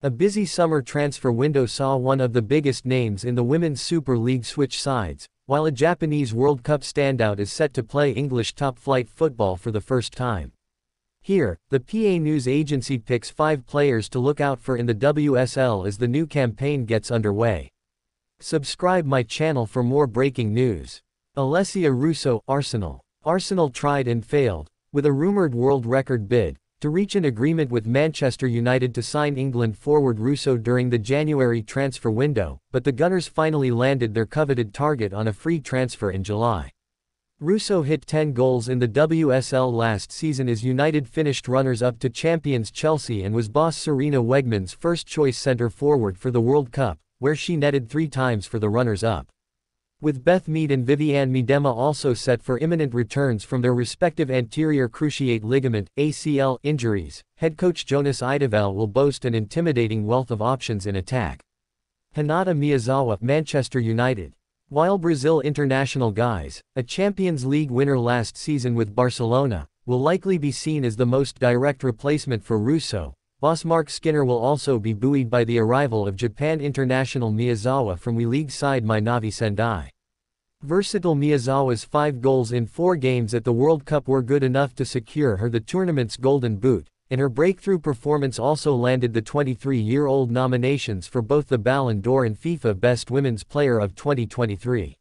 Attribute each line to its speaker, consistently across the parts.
Speaker 1: A busy summer transfer window saw one of the biggest names in the Women's Super League switch sides, while a Japanese World Cup standout is set to play English top-flight football for the first time. Here, the PA News Agency picks 5 players to look out for in the WSL as the new campaign gets underway. Subscribe my channel for more breaking news. Alessia Russo, Arsenal. Arsenal tried and failed, with a rumored world record bid, to reach an agreement with Manchester United to sign England forward Russo during the January transfer window, but the Gunners finally landed their coveted target on a free transfer in July. Russo hit 10 goals in the WSL last season as United finished runners-up to champions Chelsea and was boss Sarina Wegman's first-choice centre-forward for the World Cup, where she netted 3 times for the runners-up. With Beth Mead and Viviane Miedema also set for imminent returns from their respective anterior cruciate ligament (ACL) injuries, head coach Jonas Eidevall will boast an intimidating wealth of options in attack. Hinata Miyazawa, Manchester United. While Brazil international guys, a Champions League winner last season with Barcelona, will likely be seen as the most direct replacement for Russo, boss Mark Skinner will also be buoyed by the arrival of Japan international Miyazawa from WE-League side Minavi Sendai. Versatile Miyazawa's 5 goals in 4 games at the World Cup were good enough to secure her the tournament's Golden Boot, and her breakthrough performance also landed the 23-year-old nominations for both the Ballon d'Or and FIFA Best Women's Player of 2023.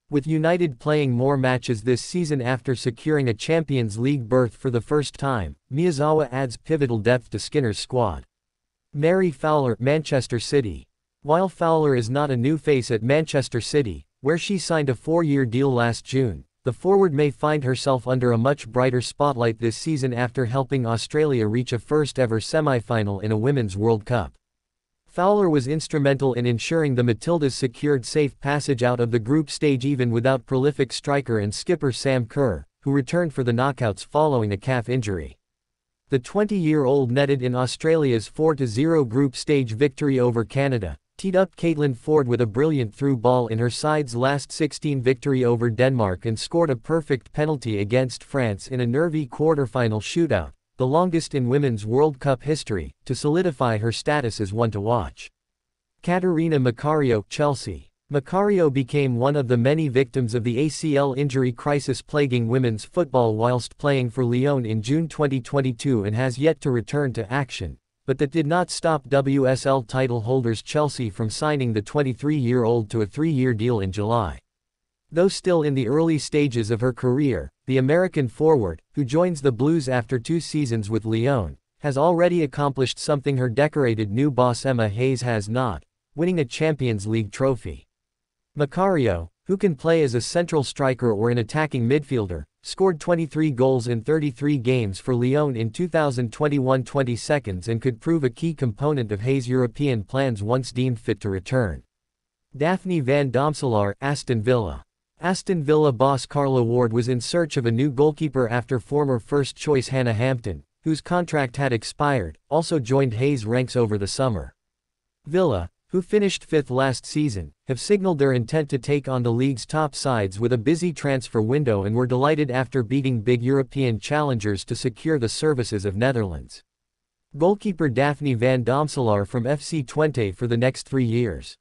Speaker 1: With United playing more matches this season after securing a Champions League berth for the first time, Miyazawa adds pivotal depth to Skinner's squad. Mary Fowler, Manchester City. While Fowler is not a new face at Manchester City, where she signed a 4-year deal last June, the forward may find herself under a much brighter spotlight this season after helping Australia reach a first-ever semi-final in a Women's World Cup. Fowler was instrumental in ensuring the Matildas secured safe passage out of the group stage even without prolific striker and skipper Sam Kerr, who returned for the knockouts following a calf injury. The 20-year-old netted in Australia's 4-0 group stage victory over Canada, teed up Caitlin Ford with a brilliant through ball in her side's last 16 victory over Denmark and scored a perfect penalty against France in a nervy quarter-final shootout, the longest in Women's World Cup history, to solidify her status as one to watch. Caterina Macario, Chelsea. Macario became one of the many victims of the ACL injury crisis plaguing women's football whilst playing for Lyon in June 2022 and has yet to return to action, but that did not stop WSL title holders Chelsea from signing the 23-year-old to a 3-year deal in July. Though still in the early stages of her career, the American forward, who joins the Blues after 2 seasons with Lyon, has already accomplished something her decorated new boss Emma Hayes has not, winning a Champions League trophy. Macario, who can play as a central striker or an attacking midfielder, scored 23 goals in 33 games for Lyon in 2021-22 and could prove a key component of Hayes' European plans once deemed fit to return. Daphne van Domselaar, Aston Villa. Aston Villa boss Carla Ward was in search of a new goalkeeper after former first-choice Hannah Hampton, whose contract had expired, also joined Hayes' ranks over the summer. Villa, who finished 5th last season, have signaled their intent to take on the league's top sides with a busy transfer window and were delighted after beating big European challengers to secure the services of Netherlands goalkeeper Daphne van Domselaar from FC Twente for the next 3 years.